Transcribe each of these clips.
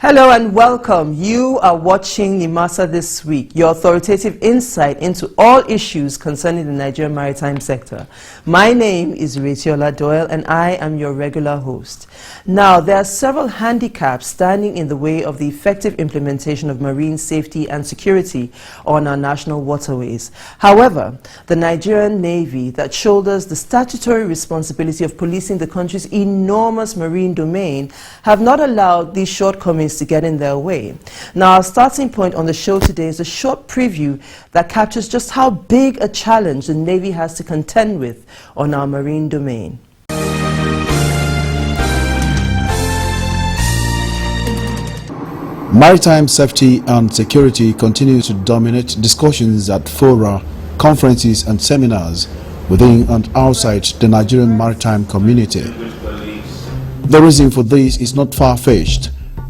Hello and welcome. You are watching Nimasa This Week, your authoritative insight into all issues concerning the Nigerian maritime sector. My name is Retiola Doyle and I am your regular host. Now, there are several handicaps standing in the way of the effective implementation of marine safety and security on our national waterways. However, the Nigerian Navy, that shoulders the statutory responsibility of policing the country's enormous marine domain, have not allowed these shortcomings to get in their way. Now, our starting point on the show today is a short preview that captures just how big a challenge the Navy has to contend with on our marine domain. Maritime safety and security continue to dominate discussions at fora, conferences and seminars within and outside the Nigerian maritime community. The reason for this is not far-fetched,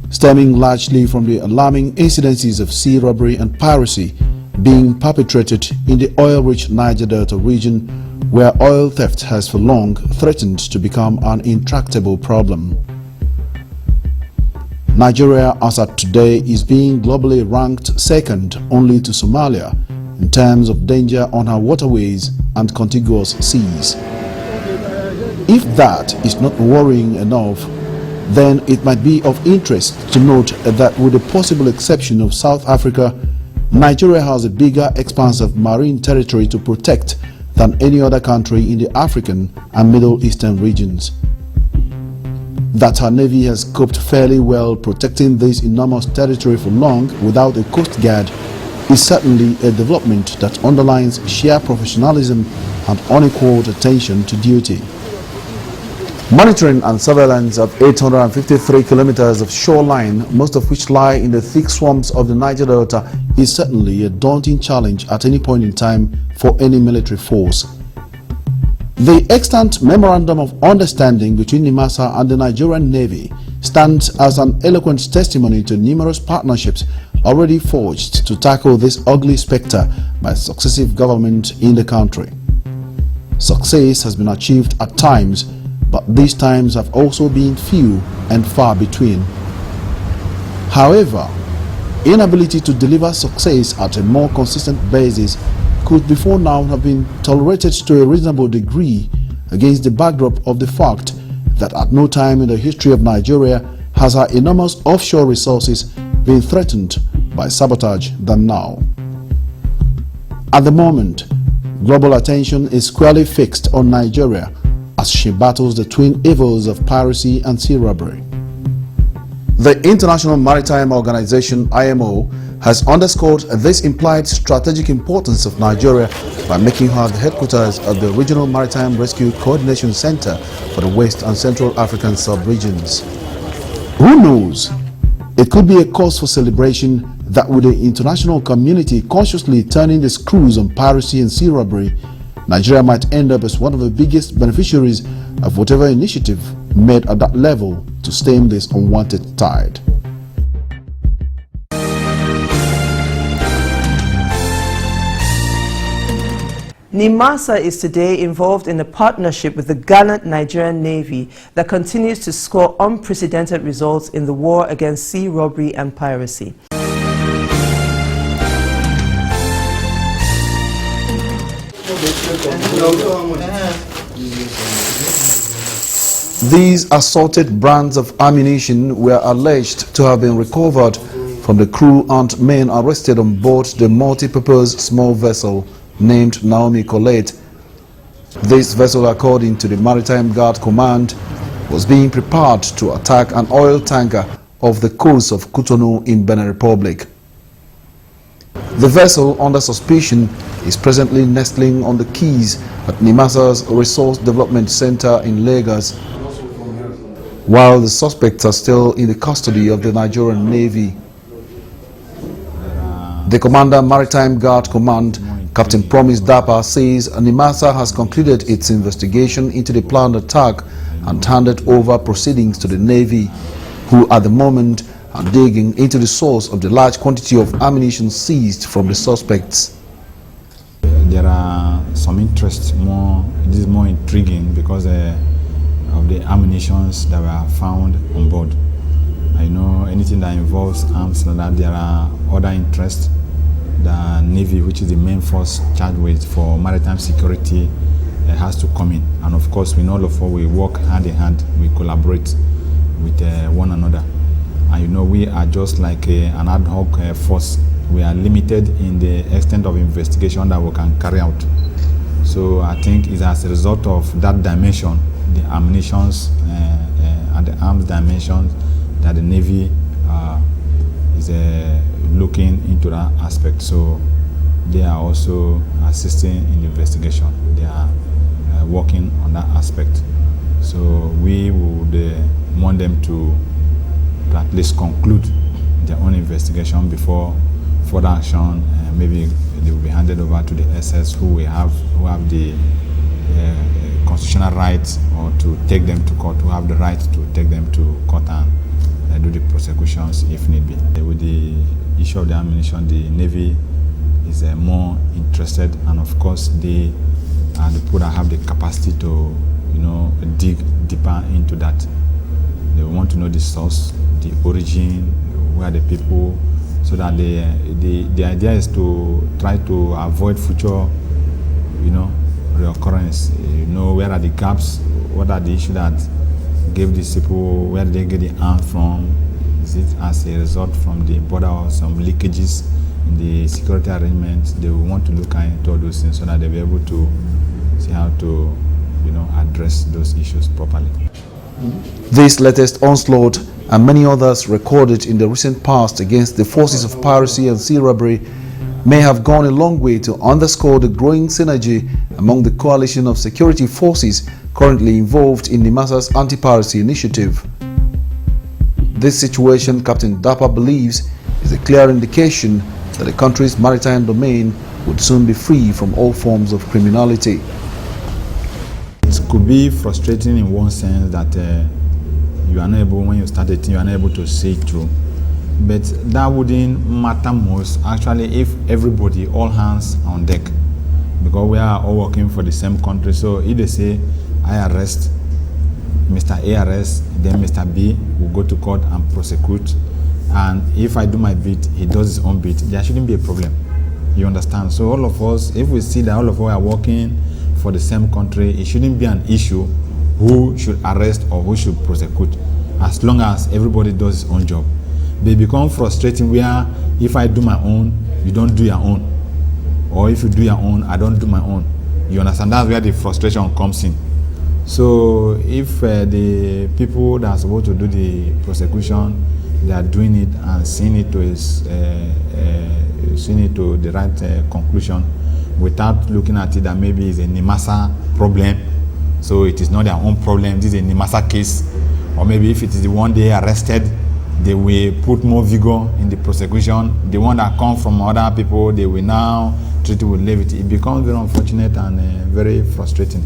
stemming largely from the alarming incidences of sea robbery and piracy being perpetrated in the oil-rich Niger Delta region, where oil theft has for long threatened to become an intractable problem. Nigeria, as at today, is being globally ranked second only to Somalia in terms of danger on our waterways and contiguous seas. If that is not worrying enough, then it might be of interest to note that, with the possible exception of South Africa, Nigeria has a bigger expanse of marine territory to protect than any other country in the African and Middle Eastern regions. That our Navy has coped fairly well protecting this enormous territory for long without a coast guard is certainly a development that underlines sheer professionalism and unequaled attention to duty. Monitoring and surveillance of 853 kilometers of shoreline, most of which lie in the thick swamps of the Niger Delta, is certainly a daunting challenge at any point in time for any military force. The extant Memorandum of Understanding between Nimasa and the Nigerian Navy stands as an eloquent testimony to numerous partnerships already forged to tackle this ugly spectre by successive governments in the country. Success has been achieved at times, but these times have also been few and far between. However, inability to deliver success at a more consistent basis could before now have been tolerated to a reasonable degree against the backdrop of the fact that at no time in the history of Nigeria has our enormous offshore resources been threatened by sabotage than now. At the moment, global attention is squarely fixed on Nigeria as she battles the twin evils of piracy and sea robbery. The International Maritime Organization, IMO, has underscored this implied strategic importance of Nigeria by making her the headquarters of the Regional Maritime Rescue Coordination Center for the West and Central African sub-regions. Who knows? It could be a cause for celebration that, with the international community consciously turning the screws on piracy and sea robbery, Nigeria might end up as one of the biggest beneficiaries of whatever initiative made at that level to stem this unwanted tide. Nimasa is today involved in a partnership with the gallant Nigerian Navy that continues to score unprecedented results in the war against sea robbery and piracy. These assorted brands of ammunition were alleged to have been recovered from the crew and men arrested on board the multi-purpose small vessel named Naomi Colette. This vessel, according to the Maritime Guard Command, was being prepared to attack an oil tanker off the coast of Cotonou in Benin Republic. The vessel, under suspicion, is presently nestling on the quays at Nimasa's Resource Development Center in Lagos, while the suspects are still in the custody of the Nigerian Navy. The Commander, Maritime Guard Command, Captain Promise Dapa, says Nimasa has concluded its investigation into the planned attack and handed over proceedings to the Navy, who at the moment are digging into the source of the large quantity of ammunition seized from the suspects. There are some interest this is more intriguing because of the ammunitions that were found on board. I know anything that involves arms, that there are other interests. The Navy, which is the main force charged with for maritime security, has to come in. And of course, we know all of us, we work hand in hand, we collaborate with one another. And you know, we are just like an ad hoc force. We are limited in the extent of investigation that we can carry out. So I think it's as a result of that dimension, the ammunitions and the arms dimensions, that the Navy is looking into that aspect. So they are also assisting in the investigation. They are working on that aspect. So we would want them to at least conclude their own investigation before further action. Maybe they will be handed over to the SS who have the constitutional rights, or to take them to court, who have the right to take them to court and do the prosecutions if need be. With the issue of the ammunition, the Navy is more interested, and of course they are the people that have the capacity to, you know, dig deeper into that. They want to know the source, the origin, where the people, so that the idea is to try to avoid future, you know, reoccurrence. You know, where are the gaps? What are the issues that gave these people? Where did they get the arms from? Is it as a result from the border or some leakages in the security arrangements? They will want to look into all those things so that they'll be able to see how to, you know, address those issues properly. This latest onslaught and many others recorded in the recent past against the forces of piracy and sea robbery may have gone a long way to underscore the growing synergy among the coalition of security forces currently involved in Nimasa's anti-piracy initiative. This situation, Captain Dapa believes, is a clear indication that the country's maritime domain would soon be free from all forms of criminality. It could be frustrating in one sense that you are not able, when you start a thing, you are not able to see it through. But that wouldn't matter most, actually, if everybody, all hands on deck, because we are all working for the same country. So if they say, I arrest Mr. A arrest, then Mr. B will go to court and prosecute. And if I do my bit, he does his own bit, there shouldn't be a problem. You understand? So all of us, if we see that all of us are working for the same country, it shouldn't be an issue who should arrest or who should prosecute, as long as everybody does his own job. They become frustrating where if I do my own, you don't do your own. Or if you do your own, I don't do my own. You understand? That's where the frustration comes in. So if the people that are supposed to do the prosecution, they are doing it and seeing it to the right conclusion, without looking at it that maybe it's a Nimasa problem, so it is not their own problem, this is a Nimasa case, or maybe if it is the one they arrested, they will put more vigor in the prosecution. The one that comes from other people, they will now treat it with levity. It becomes very unfortunate and very frustrating,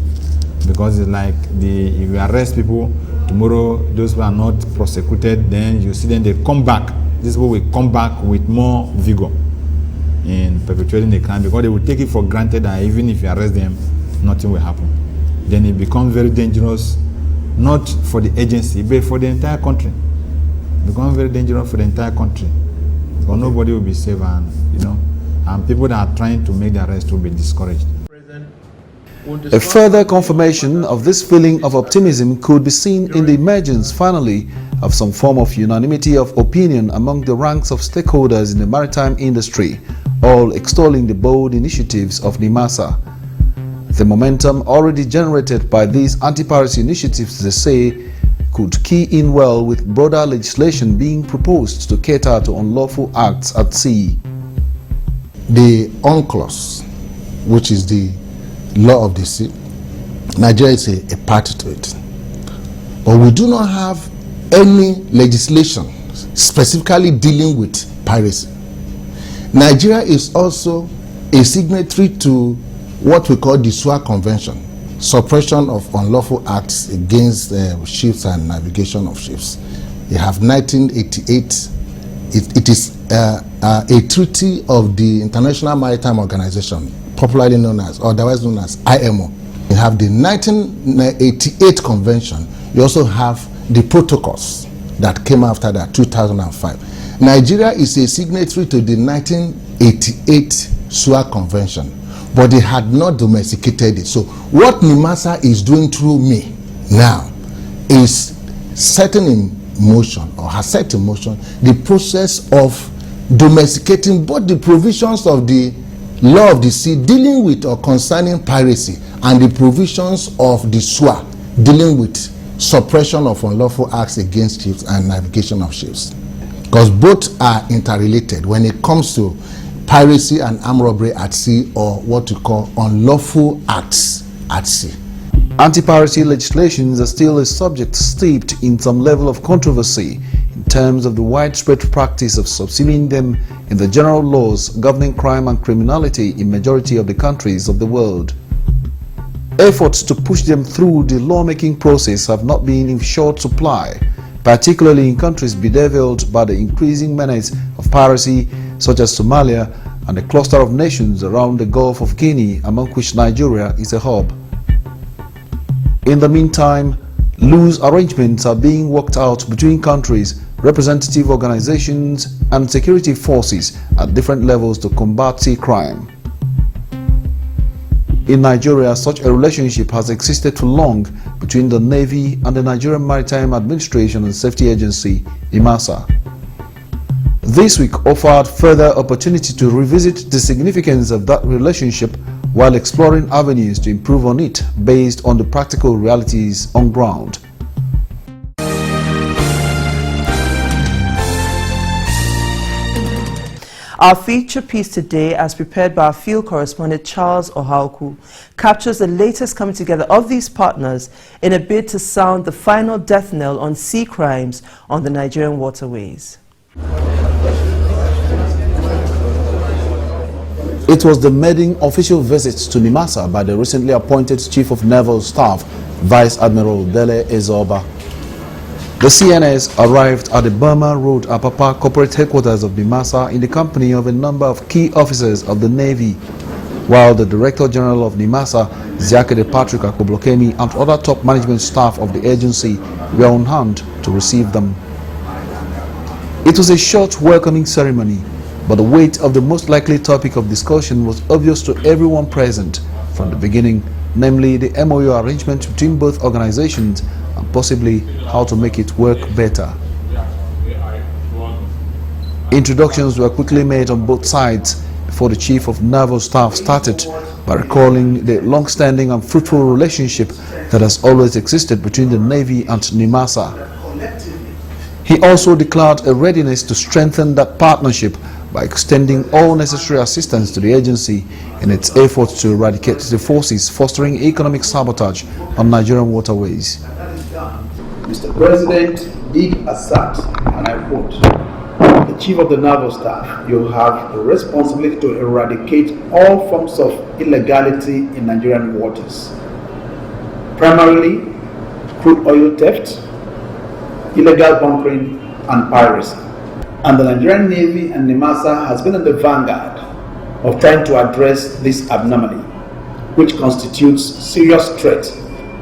because it's like if you arrest people, tomorrow those who are not prosecuted, then you see them, they come back. These people will come back with more vigor in perpetuating the crime, because they will take it for granted that even if you arrest them, nothing will happen. Then it becomes very dangerous, not for the agency, but for the entire country. It becomes very dangerous for the entire country, because nobody will be safe, and you know, and people that are trying to make the arrest will be discouraged. A further confirmation of this feeling of optimism could be seen in the emergence, finally, of some form of unanimity of opinion among the ranks of stakeholders in the maritime industry, all extolling the bold initiatives of Nimasa. The momentum already generated by these anti-piracy initiatives, they say, could key in well with broader legislation being proposed to cater to unlawful acts at sea. The UNCLOS, which is the law of the sea, Nigeria is a party to it. But we do not have any legislation specifically dealing with piracy. Nigeria is also a signatory to what we call the SUA Convention, suppression of unlawful acts against ships and navigation of ships. You have 1988. It is a treaty of the International Maritime Organization, popularly known as, or otherwise known as IMO. You have the 1988 convention. You also have the protocols that came after that, 2005. Nigeria is a signatory to the 1988 SUA Convention, but they had not domesticated it. So what Nimasa is doing through me now is setting in motion, or has set in motion, the process of domesticating both the provisions of the law of the sea dealing with or concerning piracy and the provisions of the SUA dealing with suppression of unlawful acts against ships and navigation of ships, because both are interrelated when it comes to piracy and armed robbery at sea, or what we call unlawful acts at sea. Anti-piracy legislations are still a subject steeped in some level of controversy in terms of the widespread practice of subsuming them in the general laws governing crime and criminality in majority of the countries of the world. Efforts to push them through the lawmaking process have not been in short supply, particularly in countries bedeviled by the increasing menace of piracy such as Somalia and the cluster of nations around the Gulf of Guinea, among which Nigeria is a hub. In the meantime, loose arrangements are being worked out between countries, representative organizations and security forces at different levels to combat sea crime. In Nigeria, such a relationship has existed for long between the Navy and the Nigerian Maritime Administration and Safety Agency, Nimasa. This week offered further opportunity to revisit the significance of that relationship while exploring avenues to improve on it based on the practical realities on ground. Our feature piece today, as prepared by our field correspondent Charles Ohalku, captures the latest coming together of these partners in a bid to sound the final death knell on sea crimes on the Nigerian waterways. It was the maiden official visit to Nimasa by the recently appointed Chief of Naval Staff, Vice Admiral Dele Ezoba. The CNS arrived at the Burma Road Apapa corporate headquarters of Nimasa in the company of a number of key officers of the Navy, while the Director General of Nimasa, Ziakede Patrick Akoblokemi, and other top management staff of the agency were on hand to receive them. It was a short welcoming ceremony, but the weight of the most likely topic of discussion was obvious to everyone present from the beginning, namely the MOU arrangement between both organizations and possibly how to make it work better. Introductions were quickly made on both sides before the Chief of Naval Staff started by recalling the long-standing and fruitful relationship that has always existed between the Navy and Nimasa. He also declared a readiness to strengthen that partnership by extending all necessary assistance to the agency in its efforts to eradicate the forces fostering economic sabotage on Nigerian waterways. Mr. President did assert, and I quote, "The Chief of the Naval Staff, you have the responsibility to eradicate all forms of illegality in Nigerian waters, primarily crude oil theft, illegal bunkering, and piracy. And the Nigerian Navy and Nimasa has been in the vanguard of trying to address this abnormality, which constitutes serious threat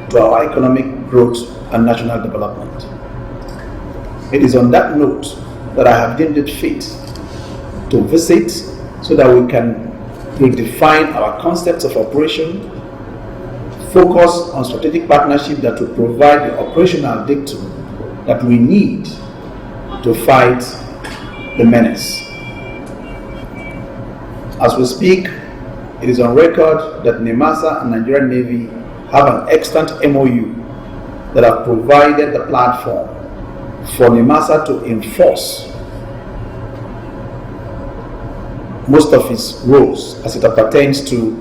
to our economic growth and national development. It is on that note that I have deemed it fit to visit so that we can redefine our concepts of operation, focus on strategic partnership that will provide the operational dictum that we need to fight the menace. As we speak, it is on record that Nimasa and Nigerian Navy have an extant MOU that have provided the platform for Nimasa to enforce most of its roles as it pertains to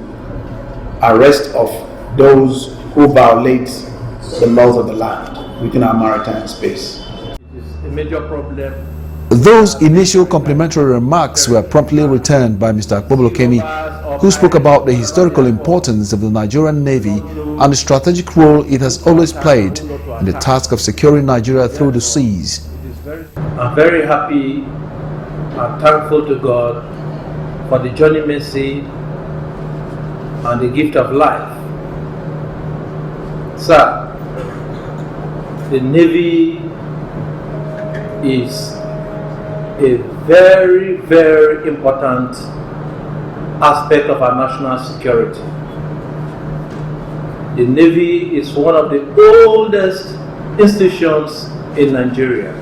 arrest of those who violate the laws of the land within our maritime space. It is a major problem. Those initial complimentary remarks were promptly returned by Mr. Akoblokemi, who spoke about the historical importance of the Nigerian Navy and the strategic role it has always played in the task of securing Nigeria through the seas. I'm very happy and thankful to God for the journey mercy and the gift of life. Sir, the Navy is a very, very important aspect of our national security. The Navy is one of the oldest institutions in Nigeria.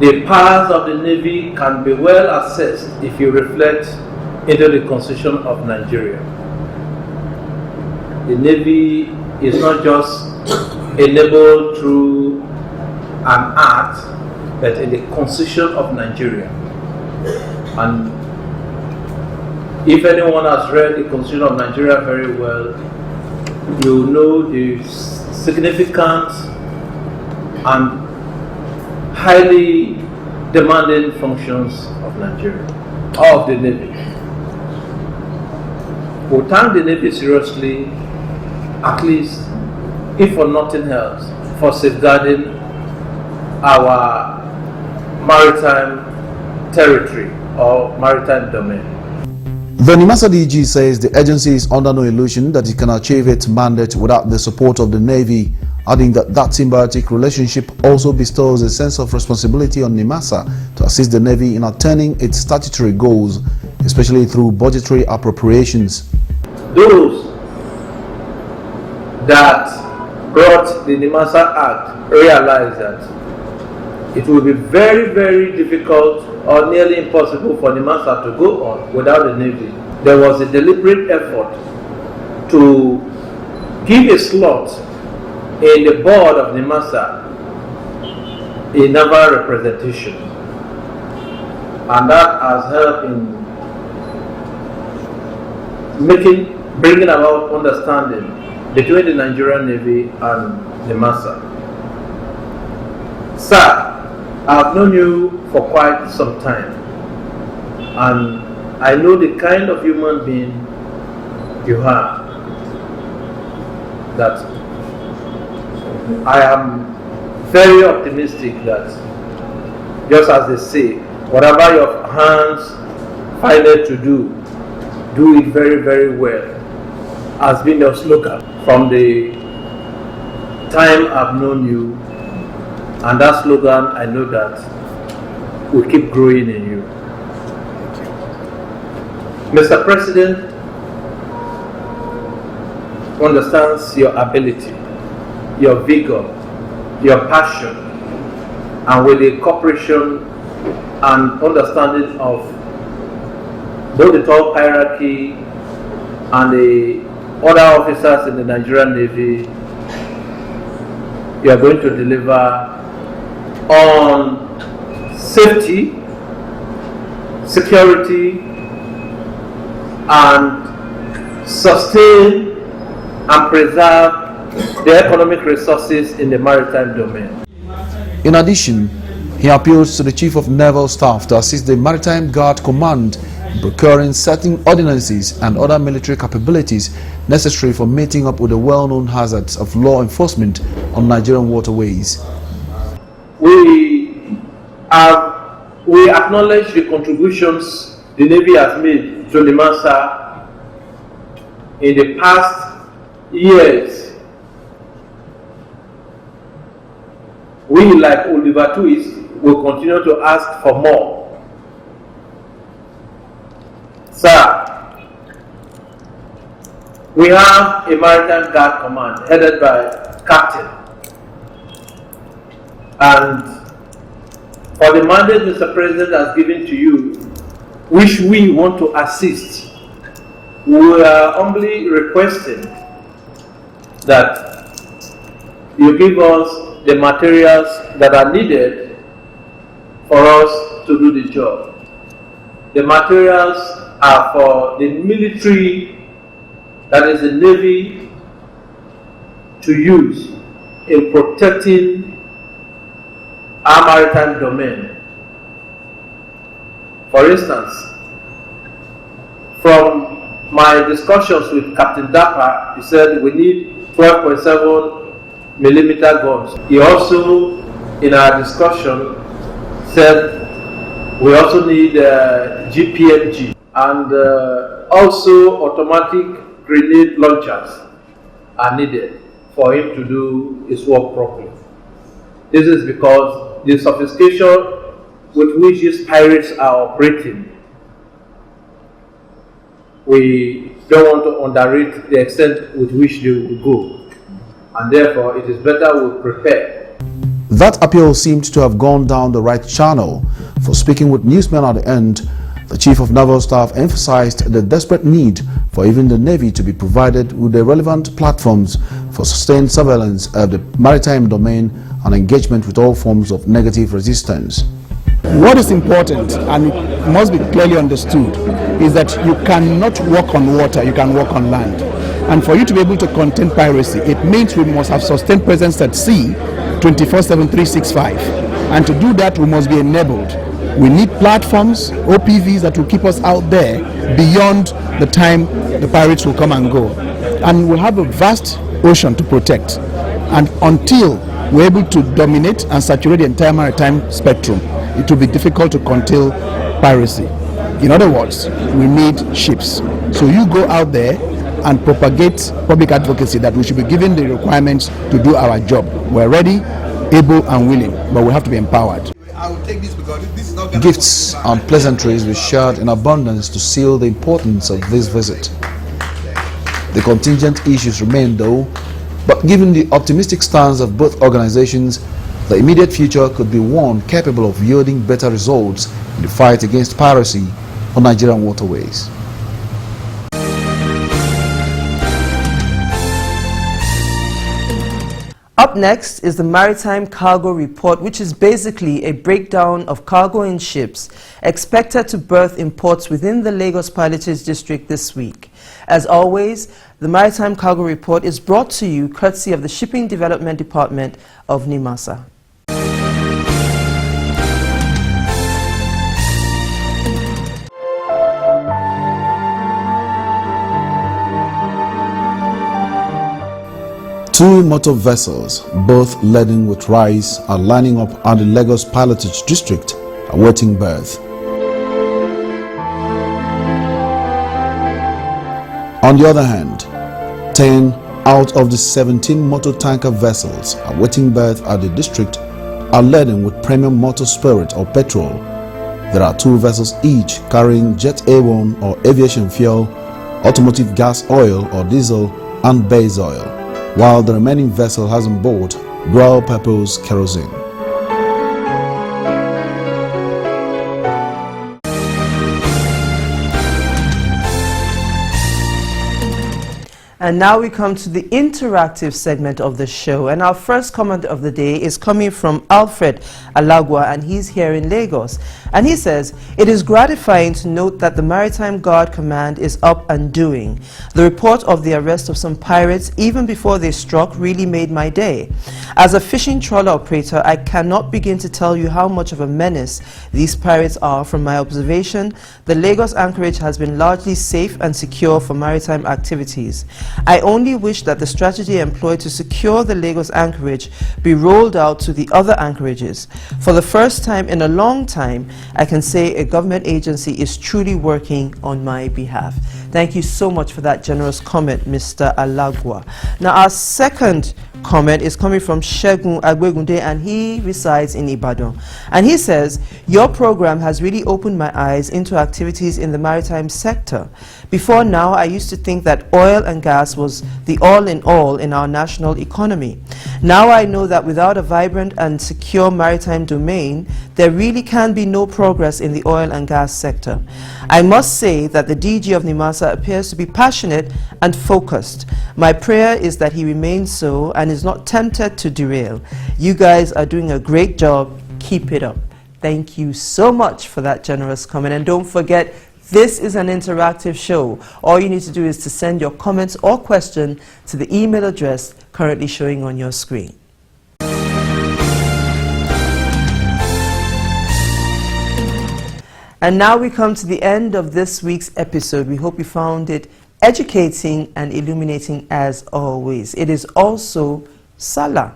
The powers of the Navy can be well assessed if you reflect into the Constitution of Nigeria. The Navy is not just enabled through an act, but in the Constitution of Nigeria. And if anyone has read the Constitution of Nigeria very well, you know the significant and highly demanding functions of Nigeria, of the Navy. We thank the Navy seriously, at least, if for nothing else, for safeguarding our maritime territory or maritime domain. The Nimasa DG says the agency is under no illusion that it can achieve its mandate without the support of the Navy, adding that symbiotic relationship also bestows a sense of responsibility on Nimasa to assist the Navy in attaining its statutory goals, especially through budgetary appropriations. Those that brought the Nimasa Act realized that it will be very, very difficult or nearly impossible for Nimasa to go on without the Navy. There was a deliberate effort to give a slot in the board of Nimasa a naval representation, and that has helped in bringing about understanding between the Nigerian Navy and Nimasa. Sir, I have known you for quite some time, and I know the kind of human being you are, that I am very optimistic that, just as they say, whatever your hands find it to do it very, very well, has been your slogan from the time I've known you, and that slogan, I know that will keep growing in you. Mr. President understands your ability, your vigor, your passion, and with the cooperation and understanding of both the top hierarchy and the other officers in the Nigerian Navy, you are going to deliver on safety, security, and sustain and preserve the economic resources in the maritime domain. In addition, he appeals to the Chief of Naval Staff to assist the Maritime Guard Command in procuring certain ordinances and other military capabilities necessary for meeting up with the well-known hazards of law enforcement on Nigerian waterways. We acknowledge the contributions the Navy has made to Nimasa in the past years. We, like Oliver Twist, will continue to ask for more. Sir, we have a Maritime Guard Command headed by Captain. And for the mandate Mr. President has given to you, which we want to assist, we are humbly requesting that you give us the materials that are needed for us to do the job. The materials are for the military, that is the Navy, to use in protecting our maritime domain. For instance, from my discussions with Captain Dapper, he said we need 12.7 millimeter guns. He also, in our discussion, said we also need GPMG and also automatic grenade launchers are needed for him to do his work properly. This is because the sophistication with which these pirates are operating, we don't want to underrate the extent with which they will go, and therefore it is better we prepare. That appeal seemed to have gone down the right channel, for speaking with newsmen at the end, the Chief of Naval Staff emphasized the desperate need for even the Navy to be provided with the relevant platforms for sustained surveillance of the maritime domain and engagement with all forms of negative resistance. What is important, and it must be clearly understood, is that you cannot walk on water, you can walk on land. And for you to be able to contain piracy, it means we must have sustained presence at sea 24/7, 365. And to do that, we must be enabled. We need platforms, OPVs that will keep us out there beyond the time the pirates will come and go. And we'll have a vast ocean to protect. And until we're able to dominate and saturate the entire maritime spectrum, it will be difficult to curtail piracy. In other words, we need ships. So you go out there and propagate public advocacy that we should be given the requirements to do our job. We're ready, able and willing, but we have to be empowered. Gifts and pleasantries were shared in abundance to seal the importance of this visit. The contingent issues remain though, but given the optimistic stance of both organizations, the immediate future could be one capable of yielding better results in the fight against piracy on Nigerian waterways. Up next is the Maritime Cargo Report, which is basically a breakdown of cargo in ships expected to berth in ports within the Lagos Pilotage District this week. As always, the Maritime Cargo Report is brought to you courtesy of the Shipping Development Department of Nimasa. Two motor vessels, both laden with rice, are lining up at the Lagos Pilotage District, awaiting berth. On the other hand, 10 out of the 17 motor tanker vessels awaiting berth at the district are laden with premium motor spirit or petrol. There are 2 vessels each carrying jet A1 or aviation fuel, automotive gas oil or diesel, and base oil, while the remaining vessel has on board dual-purpose kerosene. And now we come to the interactive segment of the show. And our first comment of the day is coming from Alfred Alagwa, and he's here in Lagos. And he says, "It is gratifying to note that the Maritime Guard Command is up and doing. The report of the arrest of some pirates, even before they struck, really made my day. As a fishing trawler operator, I cannot begin to tell you how much of a menace these pirates are. From my observation, the Lagos anchorage has been largely safe and secure for maritime activities. I only wish that the strategy employed to secure the Lagos anchorage be rolled out to the other anchorages. For the first time in a long time, I can say a government agency is truly working on my behalf." Thank you so much for that generous comment, Mr. Alagwa. Now, our second comment is coming from Shegun Agbegunde, and he resides in Ibadan. And he says, "Your program has really opened my eyes into activities in the maritime sector. Before now, I used to think that oil and gas was the all in our national economy. Now I know that without a vibrant and secure maritime domain, there really can be no progress in the oil and gas sector. I must say that the DG of Nimasa appears to be passionate and focused. My prayer is that he remains so and is not tempted to derail. You guys are doing a great job. Keep it up." Thank you so much for that generous comment. And don't forget, this is an interactive show. All you need to do is to send your comments or question to the email address currently showing on your screen. And now we come to the end of this week's episode. We hope you found it educating and illuminating as always. It is also Salah.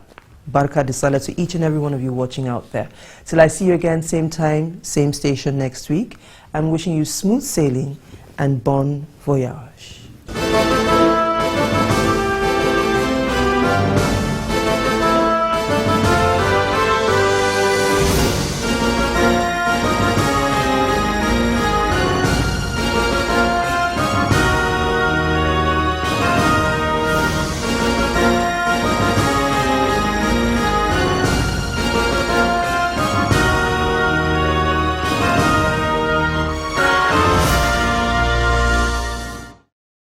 Barka de Salah to each and every one of you watching out there. Till I see you again, same time, same station next week. I'm wishing you smooth sailing and bon voyage.